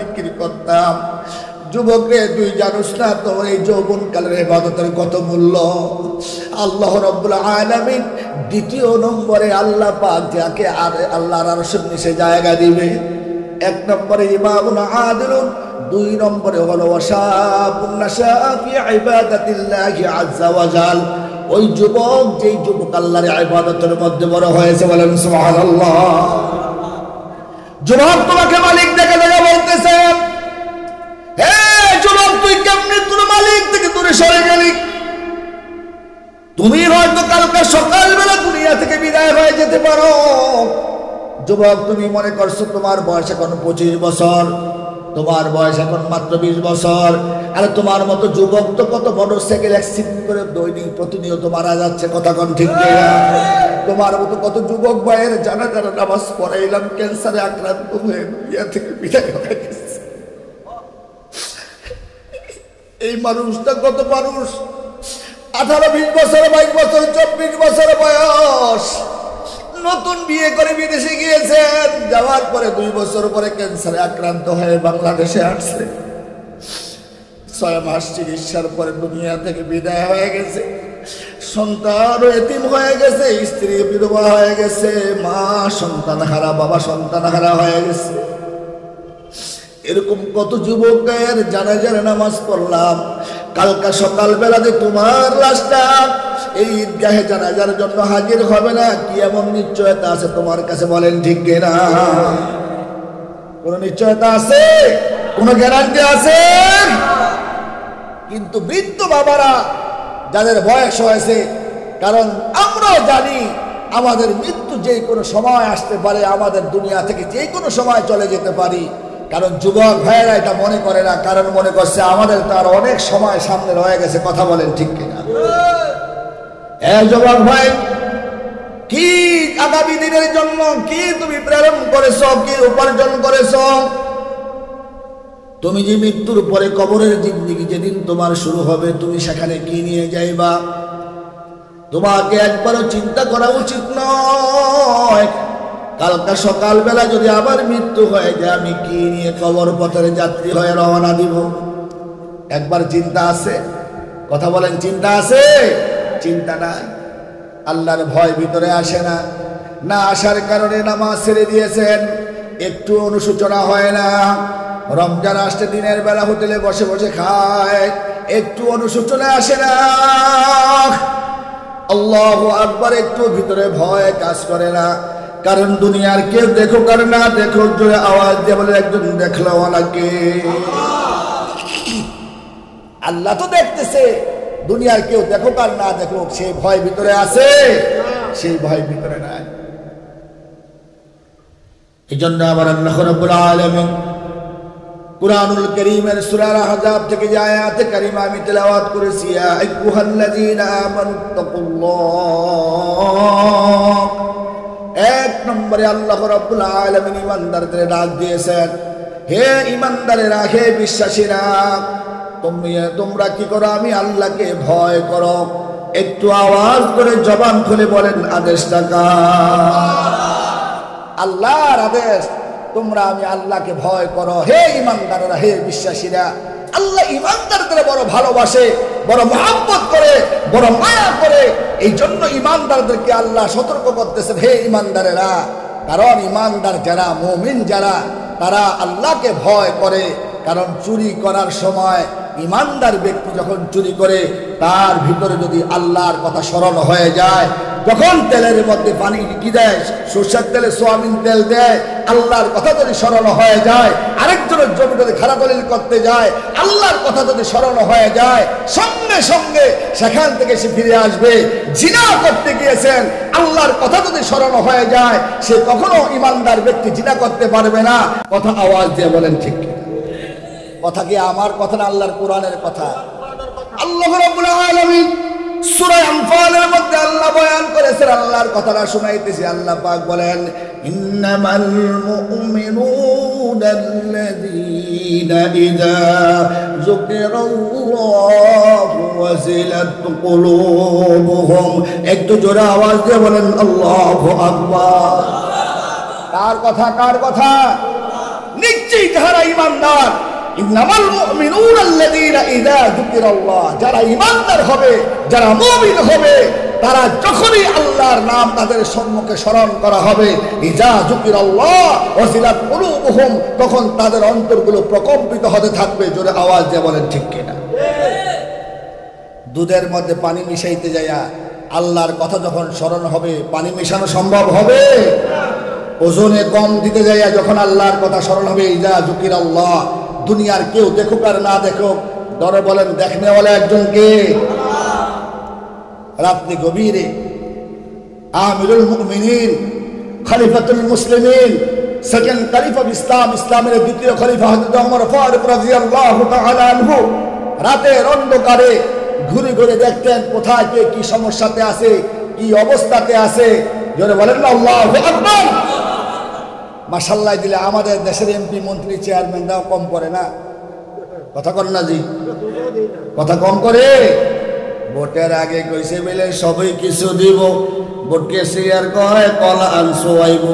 জিকির করতাম। যুবক রে, তুই জানোস না তোর এই যৌবনকালের ইবাদতের কত মূল্য? আল্লাহ রাব্বুল আলামিন দ্বিতীয় নম্বরে আল্লাহ পাক যাকে আল্লাহর আরশের নিচে জায়গা দিবে। এক নম্বরে ইমামুন আদিলুন, দুই নম্বরে হলো ওয়াশাবুন নাশা ফি ইবাদাতিল্লাহি আযজা ওয়া জাল। ওই যুবক, যেই যুবক আল্লাহর ইবাদতের মধ্যে বড় হয়েছে, বলেন সুবহানাল্লাহ। যুবক, তোমাকে মালিক দেখে দেখে বলতেছে, হে যুবক, তুই কেমনে তোর মালিক থেকে দূরে সরে গেলি? তুমি হয়তো কালকে সকালবেলা দুনিয়া থেকে বিদায় হয়ে যেতে পারো। যুবক, তুমি মনে করছো তোমার বয়স এখন 25 বছর, তোমার বয়স এখন মাত্র 20 বছর। আরে তোমার মতো যুবক তো কত মোটরসাইকেল অ্যাক্সিডেন্ট করে দৈনিক প্রতিনিয়ত মারা যাচ্ছে, কথা কোন ঠিক না? তোমার মতো কত যুবক ভাইয়ের জানাজার নামাজ পড়াইলাম, ক্যান্সারে আক্রান্ত হয়ে দুনিয়া থেকে বিদায় হয়ে গেছে। এই মানুষটা কত মানুষ 18-20 বছর, 22 বছর, 24 বছর বয়স, নতুন বিয়ে করে বিদেশে গিয়েছেন, যাওয়ার পরে 2 বছর পরে ক্যান্সারে আক্রান্ত হয়ে বাংলাদেশে আসছে। 6 মাস চিকিৎসার পরে দুনিয়া থেকে বিদায় হয়ে গেছে। সন্তান এতিম হয়ে গেছে, স্ত্রী বিধবা হয়ে গেছে, মা সন্তান হারা, বাবা সন্তান হারা হয়ে গেছে। এরকম কত যুবকের জানাজার নামাজ পড়লাম। কালকা সকালবেলা যে তোমার লাশটা এই ঈদগাহে জানাজার জন্য হাজির হবে না, কি এমন নিশ্চয়তা আছে তোমার কাছে? বলেন ঠিক কিনা? কোন নিশ্চয়তা আছে? কোন গ্যারান্টি আছে? কিন্তু বৃদ্ধ বাবারা যাদের বয়স হয়েছে, কারণ আমরাও জানি আমাদের মৃত্যু যে কোনো সময় আসতে পারে, আমাদের দুনিয়া থেকে যে কোনো সময় চলে যেতে পারি। কারণ যুবক ভাইয়েরা এটা মনে করে না, কারণ মনে করছে আমাদের তো আর অনেক সময় সামনে রয়ে গেছে, কথা বলেন ঠিক কিনা? যুবক ভাই, কি আগামী দিনের জন্য কি তুমি প্রেরণ করেছ, কি উপার্জন করেছ? তুমি যে মৃত্যুর পরে কবরের জিন্দেগি যেদিন তোমার শুরু হবে, তুমি সেখানে কি নিয়ে যাইবা? তোমাকে একবারও চিন্তা করা উচিত নয়, কালকা সকালবেলা যদি আবার মৃত্যু হয়ে যায়, আমি কি নিয়ে কবর পথের যাত্রী হয়ে রওনা দিব? একবার চিন্তা আছে? কথা বলেন, চিন্তা আছে? চিন্তা নাই। আল্লাহর ভয় ভিতরে আসে না, না আসার কারণে নামাজ ছেড়ে দিয়েছেন, একটু অনুশোচনা হয় না। রমজান আসতে দিনের বেলা হোটেলে বসে বসে খায়, একটু অনুশোচনা আসে না। আল্লাহু আকবার, একটু ভিতরে ভয় কাজ করে না। কারণ দুনিয়ার কেউ দেখুক আর না দেখুক, জোরে আওয়াজ দিয়ে বলে, একজন দেখলো ওনাকে। আল্লাহ তো দেখতেছে, দুনিয়ার কেউ দেখুক আর না দেখুক, সেই ভয় ভিতরে আছে? সেই ভয় ভিতরে নাই। এই জন্য আমার আল্লাহ রাব্বুল আলামিন কুরআনুল কারীমের সূরা আহজাব থেকে যে আয়াতে কারিমা আমি তেলাওয়াত করেছি, ইয়া আইয়ুহাল্লাযীনা আমানুত্তাকুল্লাহ, 1 নম্বরে আল্লাহ রাব্বুল আলামিন ঈমানদারদের ডাক দিয়েছেন, হে ঈমানদারেরা, হে বিশ্বাসীরা, তোমরা কি করো? আমি আল্লাহকে ভয় করো। একটু আওয়াজ করে জবান খুলে বলেন, আদেশটা কার? আল্লাহর আদেশ। তোমরা আমি আল্লাহকে ভয় করো, হে ঈমানদারেরা, হে বিশ্বাসীরা। আল্লাহ ঈমানদারদের বড় ভালোবাসে, বড় মহব্বত করে, বড় মায়া করে। এই জন্য ঈমানদারদেরকে আল্লাহ সতর্ক করতেছেন, হে ঈমানদারেরা। কারণ ঈমানদার যারা, মুমিন যারা, তারা আল্লাহকে ভয় করে। কারণ চুরি করার সময় ঈমানদার ব্যক্তি যখন চুরি করে, তার ভিতরে যদি আল্লাহর কথা স্মরণ হয়ে যায়, যখন তেলের মধ্যে পানি কি দেয়, সরষের তেলে সোয়াবিন তেল দেয়, আল্লাহর কথা যদি স্মরণ হয়ে যায়, আরেকজনের জমি যদি খারাদলিল করতে যায়, আল্লাহর কথা যদি স্মরণ হয়ে যায়, সঙ্গে সঙ্গে সেখান থেকে সে ফিরে আসবে। জিনা করতে গিয়েছেন, আল্লাহর কথা যদি স্মরণ হয়ে যায়, সে কখনো ঈমানদার ব্যক্তি জিনা করতে পারবে না। কথা আওয়াজ দিয়ে বলেন ঠিক? কথা কি আমার কথা না আল্লাহর কোরআনের কথা? আল্লাহ রাব্বুল আলামিন সূরা আনফালের মধ্যে আল্লাহ বয়ান করেছেন, আল্লাহর কথাটা শুনাইতেছি। আল্লাহ পাক বলেন, ইন্নামাল মুমিনুনা আল্লাযীনা ইযা যুকিরাল্লাহু ওয়াজিলাত কুলুবুহুম। একটু জোরে আওয়াজ দিয়ে বলেন, আল্লাহু আকবার। কার কথা? কার কথা? নিশ্চয়ই যারা ঈমানদার, ইন্নামাল মুমিনুনা আল্লাযীনা ইযা যুকিরাল্লাহ, যারা ঈমানদার হবে, যারা মুমিন হবে, তারা যখনই আল্লাহর নাম তাদের সম্মুখে স্মরণ করা হবে, ইযা যুকিরাল্লাহ ওয়াজিলাত কুলুবুহুম, তখন তাদের অন্তরগুলো প্রকম্পিত হতে থাকবে। জোরে আওয়াজ দিয়ে বলেন ঠিক কিনা? দুধের মধ্যে পানি মিশাইতে যাইয়া আল্লাহর কথা যখন স্মরণ হবে, পানি মেশানো সম্ভব হবে? ওজনে কম দিতে যাইয়া যখন আল্লাহর কথা স্মরণ হবে, ইযা যুকিরাল্লাহ, দুনিয়ার কেউ দেখুক আর না দেখুক, ধরে বলেন দেখনেওয়ালা একজনকে। রাত্রি গভীরে আমিরুল মুমিনিন, খলিফাতুল মুসলিমিন, সেকেন্ড খলিফা ইসলাম, ইসলামের দ্বিতীয় খলিফা হযরত ওমর ফারুক রাদিয়াল্লাহু তাআলা আনহু রাতের অন্ধকারে ঘুরে ঘুরে দেখতেন কোথায় কে কি সমস্যাতে আছে, কি অবস্থাতে আছে। জোরে বলেন না আল্লাহু আকবার। মাশাআল্লাহ দিলে আমাদের দেশের এমপি, মন্ত্রী, চেয়ারম্যানরাও কম করে না? কথা কর না জি, কথা কম করে। ভোটের আগে কইছে বলে সবই কিছু দিব, ভোটকে শেয়ার করে কলা আনসো আইব।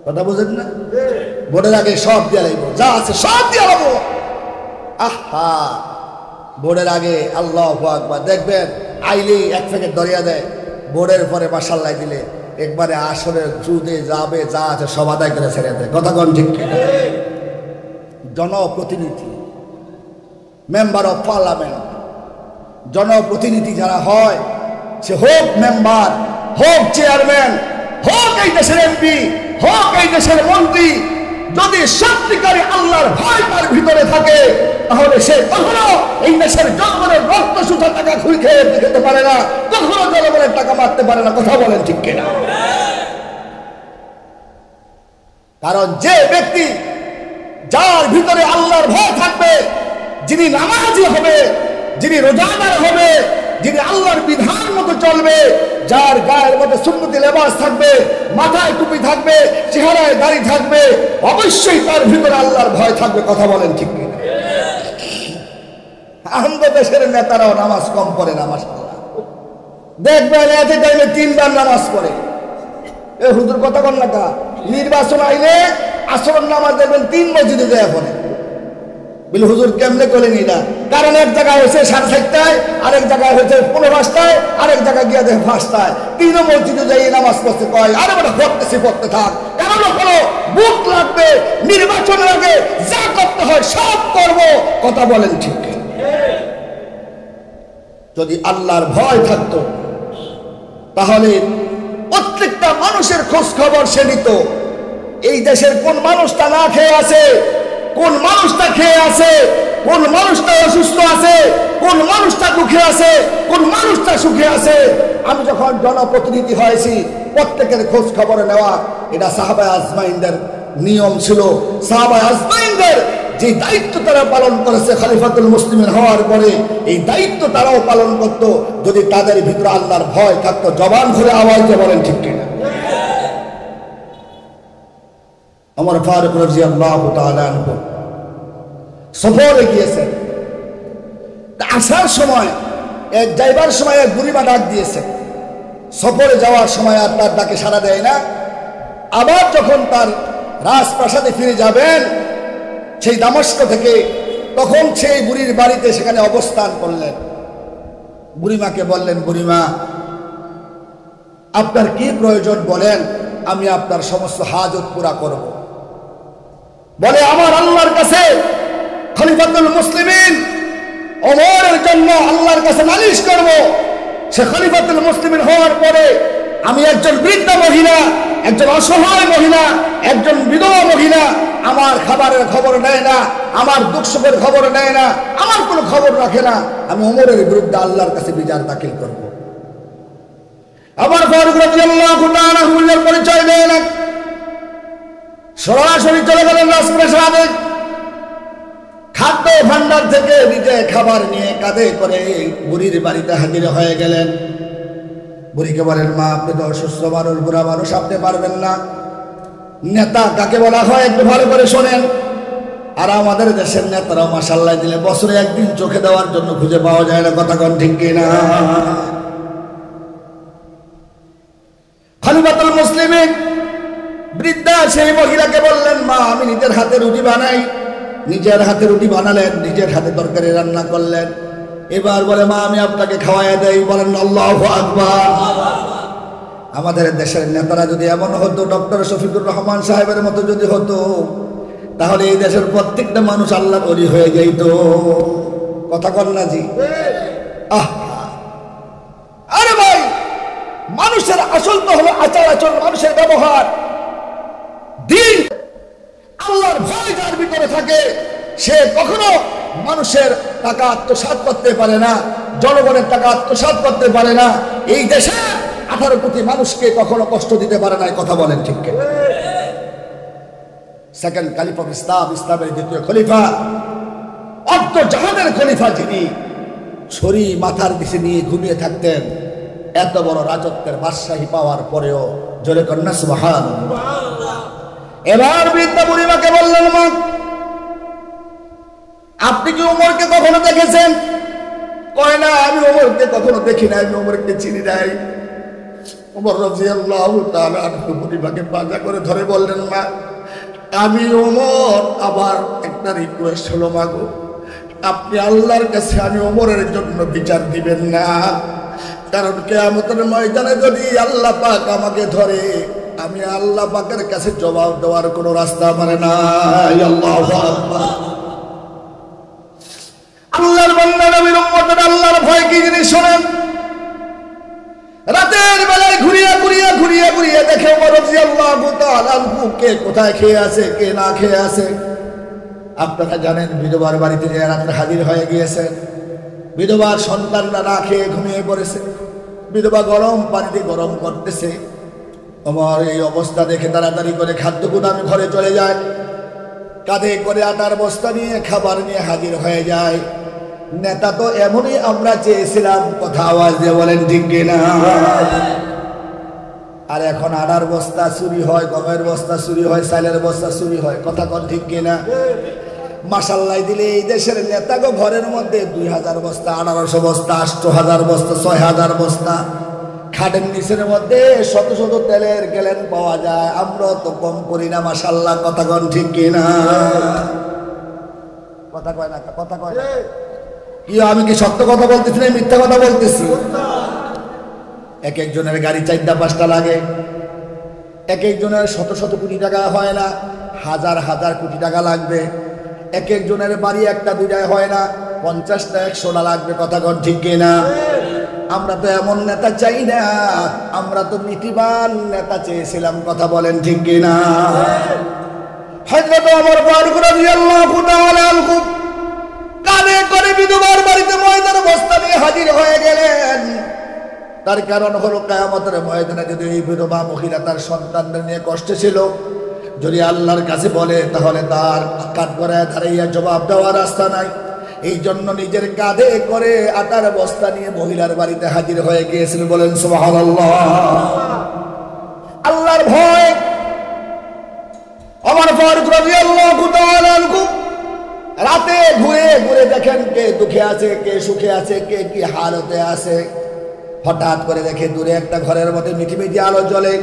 কথা বুঝেন না? ভোটের আগে সব দিয়ে লাইব, যা আছে সব দিয়ে লাবো। আহা, ভোটের আগে আল্লাহু আকবার, দেখবেন আইলেই এক প্যাকেট দরিয়া দেয়। ভোটের পরে মাশাআল্লাহ দিলে একবারে আসরে জুদে যাবে, যা আছে সব আদায় করে ছেড়ে দেয়। কথা কোন ঠিক কিনা? জনপ্রতিনিধি, মেম্বার অফ পার্লামেন্ট, জনপ্রতিনিধি যারা হয়, সে হোক মেম্বার, হোক চেয়ারম্যান, হোক এই দেশের এমপি, হোক এই দেশের মন্ত্রী, যদি সত্যিকারে আল্লাহর ভয় তার ভিতরে থাকে, তাহলে সে কখনো এই দেশের জনগণের রক্ত সুতা টাকা খুই খেয়ে খেতে পারে না, কখনো জনগণের টাকা মারতে পারে না। কথা বলেন ঠিক কিনা? কারণ যে ব্যক্তি, যার ভিতরে আল্লাহর ভয় থাকবে, যিনি নামাজি হবে, যিনি রোজাদার হবে, যিনি আল্লাহর বিধান মতো চলবে, যার গায়ের মধ্যে সুন্নতি লেবাস থাকবে, মাথায় টুপি থাকবে, চেহারায় দাড়ি থাকবে, অবশ্যই তার ভিতরে আল্লাহর ভয় থাকবে। কথা বলেন ঠিক কিনা? আমাদের দেশের নেতারাও নামাজ কম পড়ে না, মাশাআল্লাহ। দেখবেন এতে টাইমে 3 বার নামাজ পড়ে। এ হুজুর কথা বল না কা, নির্বাচন আইলে আসরের নামাজ দেখবেন 3 মসজিদে যায় পড়ে। বলে হুজুর কেমনে করলেন এটা? কারণ এক জায়গায় হয়েছে 7:30টায়, আরেক জায়গায় হয়েছে 15:05টায়, আরেক জায়গায় গিয়ে দেখে 5টায়। 3 মসজিদে যাই নামাজ পড়তে কয়, আরে বড় পড়তে থাক। কারণ হলো বুক লাগবে, নির্বাচনের আগে যা করতে হয় সব করব। কথা বলেন ঠিক? যদি আল্লাহর ভয় থাকতো তাহলে প্রত্যেকটা মানুষের খোঁজ খবর সে নিত। এই দেশের কোন মানুষটা না খেয়ে আছে, কোন মানুষটা খেয়ে আছে, কোন মানুষটা অসুস্থ আছে, কোন মানুষটা দুঃখে আছে, কোন মানুষটা সুখে আছে। আমি যখন জনপ্রতিনিধি হয়েছি, প্রত্যেকের খোঁজ খবর নেওয়া এটা সাহাবায়ে আজমাইনদের নিয়ম ছিল। সাহাবায়ে আজমাইনদের যে দায়িত্ব তারা পালন করেছে খলিফাতুল মুসলিমিন হওয়ার পরে, এই দায়িত্ব তারাও পালন করত যদি তাদের ভিতরে আল্লাহর ভয় থাকতো। জবান খুলে আওয়াজ দিয়ে বলেন ঠিক কিনা? ওমর ফারুক রাদিয়াল্লাহু তাআলা আনহু সফরে গিয়েছেন। আসার সময় এক যাইবার সময় এক বুড়িমা ডাক দিয়েছে। সফরে যাওয়ার সময় আর তার ডাকে সাড়া দেয় না। আবার যখন তার রাজপ্রাসাদে ফিরে যাবেন সেই দামেস্ক থেকে, তখন সেই বুড়ির বাড়িতে সেখানে অবস্থান করলেন। বুড়িমাকে বললেন, বুড়িমা আপনার কি প্রয়োজন বলেন, আমি আপনার সমস্ত হাজত পুরা করব। বলে আমার আল্লাহর কাছে খলিফাতুল মুসলিমিন ওমরের জন্য আল্লাহর কাছে নালিশ করব। সে খলিফাতুল মুসলিমিন হওয়ার পরে আমি একজন বৃদ্ধা মহিলা, একজন অসহায় মহিলা, একজন বিধবা মহিলা, আমার খাবারের খবর নেয় না, আমার দুঃখ সুখের খবর নেয় না, আমার কোনো খবর রাখে না। আমি ওমরের বিরুদ্ধে আল্লাহর কাছে বিচার দাখিল করব। আবার ফারুক রাদিয়াল্লাহু তাআলা আনহুর পরিচয় দেন, সরাসরি চলে গেলেন রাজপ্রাসাদে। খাদ্য ভান্ডার থেকে নিজে খাবার নিয়ে কাঁধে করে বুড়ির বাড়িতে হাজির হয়ে গেলেন। বুড়িকে বলেন, মা আপনি তো অসুস্থ মানুষ, বুড়া মানুষ, আপনি পারবেন না। নেতা কাকে বলা হয় একটু ভালো করে শোনেন। আর আমাদের দেশের নেতারাও মাশাআল্লাহ দিলে বছরে একদিন চোখে দেওয়ার জন্য খুঁজে পাওয়া যায় না। কথা কোন ঠিক কিনা? খলিফাতুল মুসলিমিন বৃদ্ধা সেই মহিলাকে বললেন, মা আমি নিজের হাতে রুটি বানাই। নিজের হাতে রুটি বানালেন, নিজের হাতে তরকারি রান্না করলেন। এবার বলে, মা আমি আপনাকে খাওয়াইয়া দেই। বলেন আল্লাহু আকবার। আমাদের দেশের নেতারা যদি এমন হতো, ডক্টর শফিকুর রহমান সাহেবের মতো যদি হতো, তাহলে এই দেশের প্রত্যেকটা মানুষ আল্লাহর ওলি হয়ে যাইত। কথা কন না জি? আরে ভাই, মানুষের আসল তো হলো আচার আচরণ, মানুষের ব্যবহার। দিন আল্লাহর ভয় যার ভিতরে থাকে, সে কখনো মানুষের টাকা আত্মসাৎ করতে পারে না, জনগণের টাকা আত্মসাৎ করতে পারে না। এই দেশে 18 কোটি মানুষকে কখনো কষ্ট দিতে পারে না। কথা বলেন ঠিক কিনা? সেকেন্ড খলিফা অফ ইসলাম, ইসলামের দ্বিতীয় খলিফা, অর্ধ জাহানের খলিফা, যিনি ছড়ি মাথার নিচে নিয়ে ঘুমিয়ে থাকতেন, এত বড় রাজত্বের বাদশাহী পাওয়ার পরেও জোরে কন্যা সুবহানাল্লাহ। এবার বৃদ্ধা বুড়িমাকে বললেন, মা আপনি কি ওমরকে কখনো দেখেছেন? কয় না, আমি ওমরকে কখনো দেখি না, আমি ওমরকে চিনি নাই। ওমর রাদিয়াল্লাহু তাআলা আনহু বুড়িমাকে পাজা করে ধরে বললেন, মা আমি ওমর, আবার একটা রিকোয়েস্ট হলো, মাগো আপনি আল্লাহর কাছে আমি ওমরের জন্য বিচার দিবেন না, কারণ কিয়ামতের ময়দানে যদি আল্লাহ পাক আমাকে ধরে, আমি আল্লাহ পাকের কাছে জবাব দেওয়ার কোনো রাস্তা আমার নাই। আল্লাহু আকবার। আল্লাহর বান্দা নবীর উম্মতের আল্লাহর ভয় কি জিনিস শোনেন। রাতের বেলায় ঘুরিয়ে দেখে ওমর রাদিয়াল্লাহু তাআলা কে কোথায় খেয়ে আছে, কে না খেয়ে আছে। আপনারা জানেন, বিধবার বাড়িতে যে রাত্রে হাজির হয়ে গিয়েছেন, বিধবার সন্তানরা না খেয়ে ঘুমিয়ে পড়েছে, বিধবা গরম পানিতে গরম করতেছে। ওমর এই অবস্থা দেখে তাড়াতাড়ি করে খাদ্য গুদামে ঘরে চলে যায়, কাঁধে করে আটার বস্তা নিয়ে খাবার নিয়ে হাজির হয়ে যায়। নেতা তো এমনই আমরা চেয়েছিলাম, কথা আওয়াজ দিয়ে বলেন ঠিক কিনা? আর এখন আটার বস্তা চুরি হয়, গমের বস্তা চুরি হয়, চালের বস্তা চুরি হয়। কথা কন ঠিক কিনা? মাশাআল্লাহ দিলে এই দেশের নেতাগো ঘরের মধ্যে 2000 বস্তা, 1800 বস্তা, 8000 বস্তা, 6000 বস্তা, খাটের নিচের মধ্যে শত শত তেলের গ্যালন পাওয়া যায়। আমরা তো কম করি না, মাশাআল্লাহ। কথা কন ঠিক কিনা? কথা কয় না, কথা কয় না। কি আমি কি সত্য কথা বলতেছি না মিথ্যা কথা বলতেছি? এক একজনের গাড়ি 4টা 5টা লাগে, এক একজনের শত শত কোটি টাকা হয় না, হাজার হাজার কোটি টাকা লাগবে। এক একজনের বাড়ি 1টা 2টায় হয় না, 50টা 100টা লাগবে। কথা কন ঠিক কিনা? আমরা তো এমন নেতা চাই না, আমরা তো নীতিবান নেতা চেয়েছিলাম। কথা বলেন ঠিক কিনা? হযরত ওমর ফারুক রাদিয়াল্লাহু তাআলা আনহু কানে করে বিধবার বাড়িতে ময়দান বস্তা নিয়ে হাজির হয়ে গেলেন। তার কারণ হলো, কিয়ামতের ময়দানে যদি এই বিধবা মহিলা তার সন্তানদের নিয়ে কষ্টে ছিল, যদি আল্লাহর কাছে বলে, তাহলে তার কাঠ গড়ায় দাঁড়াইয়া জবাব দেওয়ার রাস্তা নাই। এই জন্য নিজের কাঁধে করে আটার বস্তা নিয়ে মহিলার বাড়িতে হাজির হয়ে গিয়েছিল। বলেন সুবহানাল্লাহ। আল্লাহর ভয়। ওমর ফারুক রাদিয়াল্লাহু তাআলা আনহু রাতে ঘুরে দেখেন কে দুঃখে আছে, কে সুখে আছে, কে কি হালতে আছে। হঠাৎ করে দেখে দূরে একটা ঘরের মধ্যে মিটিমিটি আলো জ্বলে।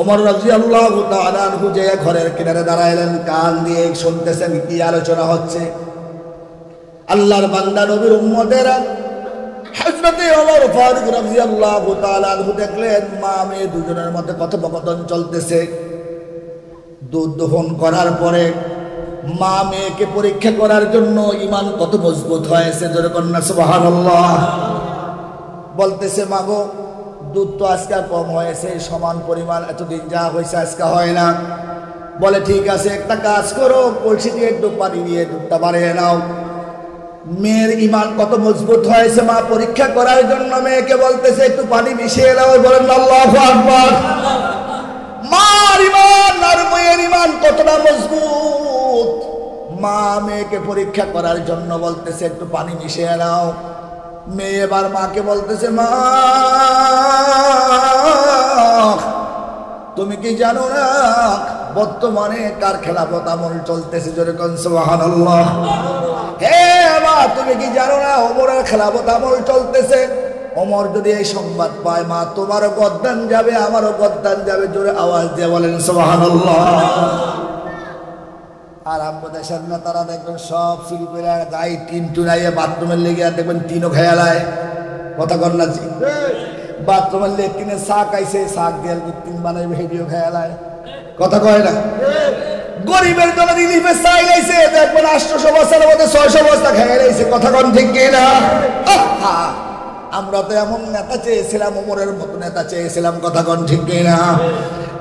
ওমর রাদিয়াল্লাহু তাআলা আনহু যে ঘরের কিনারে দাঁড়াইলেন, কান দিয়ে শুনতেছেন কি আলোচনা হচ্ছে। আল্লাহর বান্দা নবীর উম্মতেরা হযরত ওমর ফারুক রাদিয়াল্লাহু তাআলা আনহু দেখলেন, মা মেয়ে দুজনের মধ্যে কথোপকথন চলতেছে। দুধ দহন করার পরে মা মেয়েকে পরীক্ষা করার জন্য ঈমান কত মজবুত হয়েছে, জোরে কন্যা সুবহানাল্লাহ। বলতেছে, মাগো দুধ তো আজকে কম হয়েছে, সমান পরিমাণ এতদিন যা হয়েছে আজকে হয় না। বলে ঠিক আছে, একটা কাজ করো, কলসি দিয়ে একটু পানি দিয়ে দুধটা বাড়িয়ে নাও। মেয়ের ঈমান কত মজবুত হয়েছে মা পরীক্ষা করার জন্য মেয়েকে বলতেছে একটু পানি মিশিয়ে নাও। বলেন আল্লাহু আকবার। মার ঈমান আর মেয়ের ঈমান কতটা মজবুত। মা মেয়েকে পরীক্ষা করার জন্য বলতেছে একটু পানি মিশিয়ে নাও। মেয়ে এবার মাকে বলতেছে, মা তুমি কি জানো না বর্তমানে কার খেলাফত আমল চলতেছে? জোরে কোন সুবহানাল্লাহ। হে মা তুমি কি জানো না ওমরের খেলাফত আমল চলতেছে? ওমর যদি এই সংবাদ পায়, মা তোমারও গদ্দান যাবে, আমারও গদ্দান যাবে। জোরে আওয়াজ দিয়ে বলেন সুবহানাল্লাহ। আর আপনার দেশের নেতারা দেখবেন সব চুরি করে গায়ে টিন টুনাইয়ে বাথরুমের লেগে, আর দেখবেন টিনও খেয়ালায়। কথা কর না, বাথরুমের লেট্রিনে শাক আইসে, শাক দিয়ে টিন বানাই ভিডিও খেয়ালায়। কথা কয় না? গরিবের জন্য রিলিফের চাইল আইছে, দেখবেন 800 বস্তার মধ্যে 600 বস্তা খেয়ে লাইছে। কথা কন ঠিক কিনা? আমরা তো এমন নেতা চেয়েছিলাম, ওমরের মতো নেতা চেয়েছিলাম। কথা কন ঠিক কিনা?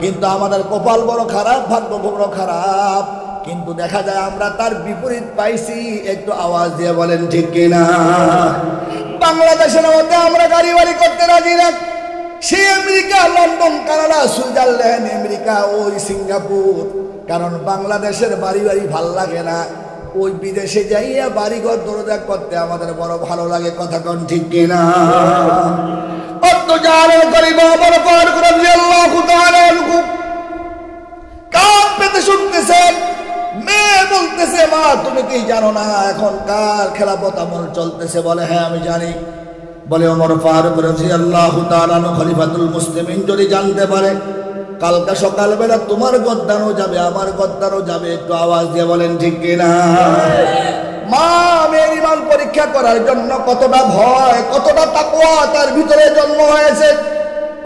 কিন্তু আমাদের কপাল বড় খারাপ, ভাগ্য বড় খারাপ। কিন্তু দেখা যায় আমরা তার বিপরীত পাইছি। একটু আওয়াজ দিয়ে বলেন ঠিক কিনা? বাংলাদেশের মধ্যে আমরা গাড়ি বাড়ি করতে রাজি না। সে America, London, Canada, Switzerland, America, ওই সিঙ্গাপুর। কারণ বাংলাদেশের বাড়ি বাড়ি ভাল লাগে না, ওই বিদেশে যাইয়া বাড়িঘর দরজা করতে আমাদের বড় ভালো লাগে। কথা কন ঠিক কিনা? কান পেতে শুনতেছেন, মেয়ে বলতেছে, মা তুমি কি জানো না এখন কার খেলাফত আমল চলতেছে? বলে হ্যাঁ আমি জানি। বলে ওমর ফারুক রাদিয়াল্লাহু তাআলা খলিফাতুল মুসলিমিন যদি জানতে পারে, কালকা সকালবেলা তোমার গদ্দানও যাবে, আমার গদ্দানও যাবে। একটু আওয়াজ দিয়ে বলেন ঠিক কিনা? মা মেয়ের ঈমান পরীক্ষা করার জন্য কতটা ভয়, কতটা তাকওয়া তার ভিতরে জন্ম হয়েছে,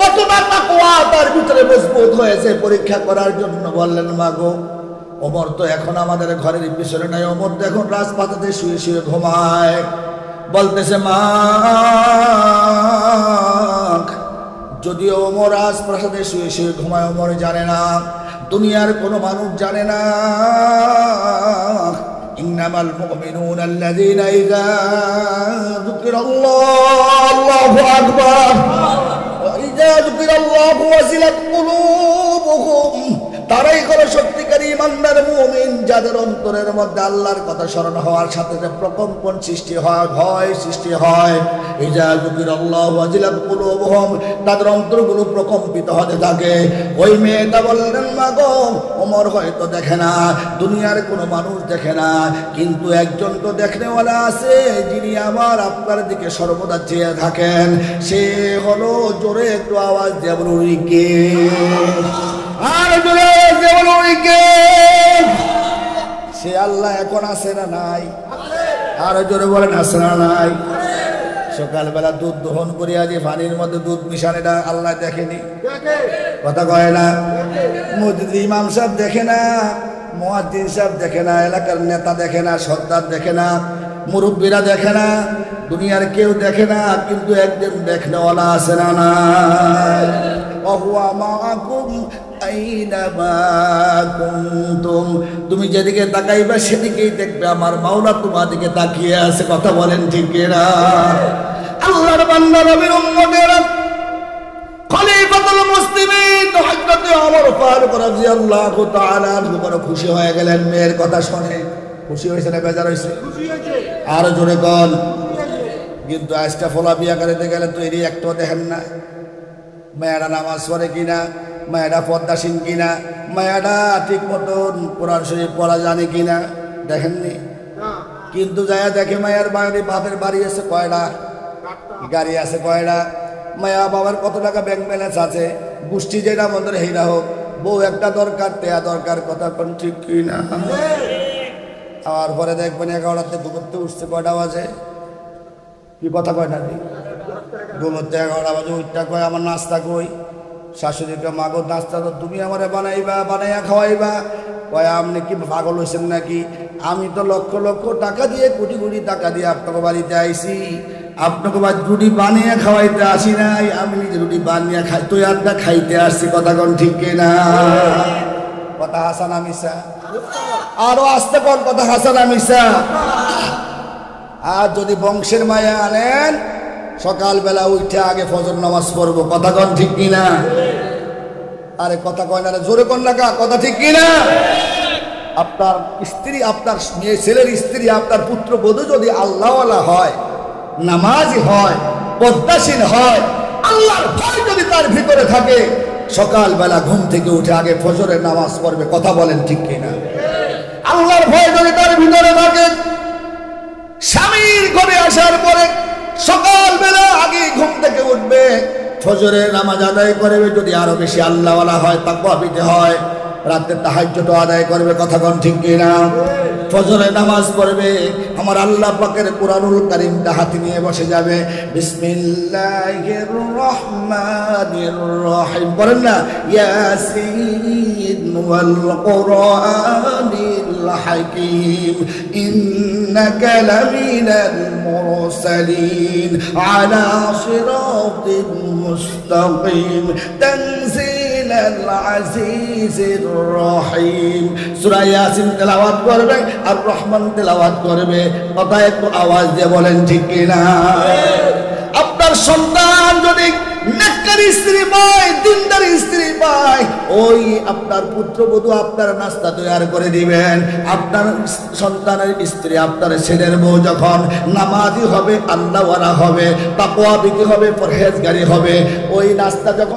কতটা তাকওয়া তার ভিতরে মজবুত হয়েছে পরীক্ষা করার জন্য। বললেন মা গো, ওমর তো এখন আমাদের ঘরের পিছনে নাই, ওমর তো এখন রাজপাতাতে শুয়ে শুয়ে ঘুমায়। বলতেছে মা, যদিও ওমর রাজপ্রাসাদে শুয়ে শুয়ে ঘুমায়, ওমর জানে না, দুনিয়ার কোনো মানুষ জানে না। ইন্নামাল মুমিনুনা আল্লাযীনা ইযা যুকিরাল্লাহু আল্লাহু আকবার ওয়া ইযা যুকিরাল্লাহু ওয়াজিলাত কুলুবুহুম। তারাই হলো সত্যিকারী ইমানদার মুমিন, যাদের অন্তরের মধ্যে আল্লাহর কথা স্মরণ হওয়ার সাথে যে প্রকম্পন সৃষ্টি হয়, ভয় সৃষ্টি হয়। ইযা যুকিরাল্লাহু ওয়াজিলাত কুলুবুহুম, তাদের অন্তরগুলো প্রকম্পিত হতে থাকে। ওই মেয়েটা বললেন মা গো, ওমর হয়তো দেখে না, দুনিয়ার কোনো মানুষ দেখে না, কিন্তু একজন তো দেখনেওয়ালা আছে, যিনি আমার আপনার দিকে সর্বদা চেয়ে থাকেন। সে হলো, জোরে একটু আওয়াজ দিয়ে বলুন কে? আর জোরে দিয়ে বলুন কে? সে আল্লাহ এখন আছে না নাই? আর জোরে বলেন আছে না নাই? সকালবেলা দুধ দহন করিয়া যে পানির মধ্যে দুধ মিশানোটা আল্লাহ দেখেনি? কথা কয় না? মসজিদ ইমাম সাহেব দেখে না, মুয়াজ্জিন সাহেব দেখে না, এলাকার নেতা দেখে না, সর্দার দেখে না, মুরব্বীরা দেখে না, দুনিয়ার কেউ দেখে না, কিন্তু একজন দেখনেওয়ালা আছে না না? ওহুয়া মাআকুম আইনামা কুনতুম। তুমি যেদিকে তাকাইবা সেদিকেই দেখবে আমার মাওলা তোমার দিকে তাকিয়ে আছে। কথা বলেন ঠিক কিনা? আল্লাহর বান্দা নবীর উম্মতেরা, খলিফাতুল মুসলিমিন হযরত ওমর ফারুক রাদিয়াল্লাহু তাআলা আনহু বড় খুশি হয়ে গেলেন মেয়ের কথা শুনে। খুশি হয়েছে না বেজার হয়েছে? আর জোরে কন। কিন্তু আজটা ফলা বিয়া করতে গেলে তো এরই একটাও দেখেন না। মেয়েরা নামাজ পড়ে কিনা, মেয়েরা পর্দাসীন কিনা, মেয়েরা ঠিক মতন কোরআন শরীফ পড়া জানে কিনা দেখেননি। কিন্তু যায়া দেখে মায়ের বাড়ি, বাপের বাড়ি আছে কয়টা, গাড়ি আছে কয়টা, মায়া বাবার কত টাকা ব্যাংক ব্যালেন্স আছে, গোষ্ঠী যেটা আমাদের হেরা হোক, বউ একটা দরকার, টেয়া দরকার। কথা কোন ঠিক কিনা? আর পরে দেখবেন 11টাতে ঘুমোতে উঠছে, কয়টা বাজে? কি কথা কয়টা? ঘুমোতে 11টা বাজে উঠটা কয় আমার নাস্তা কই? শাশুড়িকে মাগো নাস্তা তো তুমি আমারে বানাইবা, বানাইয়া খাওয়াইবা। কয় আপনি কি পাগল হয়েছেন নাকি? আমি তো লক্ষ লক্ষ টাকা দিয়ে, কোটি কোটি টাকা দিয়ে আপনাকে বাড়িতে আইছি, আপনাকে রুটি বানিয়ে খাওয়াইতে আসি নাই, আমি নিজে রুটি বানিয়ে খাই তো আড্ডা খাইতে আসছি। কথা কোন ঠিক কিনা? কথা হাসানা মিশা? আরো আসতে কোন কথা হাসানা মিশা? আর যদি বংশের মায়া আনেন, সকালবেলা উঠে আগে ফজর নামাজ পড়বো। কথা কোন ঠিক কিনা? আরে কথা কয় না, জোরে কোন না, কথা ঠিক কিনা? আপনার স্ত্রী, আপনার মেয়ে ছেলের স্ত্রী, আপনার পুত্র বধূ যদি আল্লাহওয়ালা হয়, নামাজি হয়, পদ্মাসীন হয়, আল্লাহর ভয় যদি তার ভিতরে থাকে, সকালবেলা ঘুম থেকে উঠে আগে ফজরের নামাজ পড়বে। কথা বলেন ঠিক কিনা? আল্লাহর ভয় যদি তার ভিতরে থাকে, স্বামীর ঘরে আসার পরে সকালবেলা আগে ঘুম ফজরে নামাজ আদায় করবে, যদি আরো বেশি আল্লাহওয়ালা হয় তাকওয়াবিতে হয়, রাতে তাহাজ্জুদ আদায় করবে, কথা কোন ঠিক কিনা? ফজরে নামাজ পড়বে, আমার আল্লাহ পাকের কুরআনুল কারীমটা হাতে নিয়ে বসে যাবে, বিসমিল্লাহির রহমানির রহিম পড়েন না, ইয়াসিন ওয়াল কুরআনিল হাকীম ইন্নাকা লামিনাল মুরসালিন আলা সিরাতিন মুস্তাকিম তানজিলাল আজিজির রহিম। সূরা ইয়াসিন তেলাওয়াত করবে আর রহমান তেলাওয়াত করবে, কথা একটু আওয়াজ দিয়ে বলেন ঠিক কিনা? আপনার সন্তান যদি নেককার স্ত্রী পায়, দিনদার স্ত্রী পায়, ওই আপনার পুত্রবধূ আপনার নাস্তা তৈরি করে দিবেন। আপনার সন্তানের স্ত্রী, আপনার ছেলের বউ যখন নামাজি হবে, আল্লাহওয়ালা হবে, তাকওয়াবিতি হবে, পরহেজগারি হবে, ওই নাস্তা যখন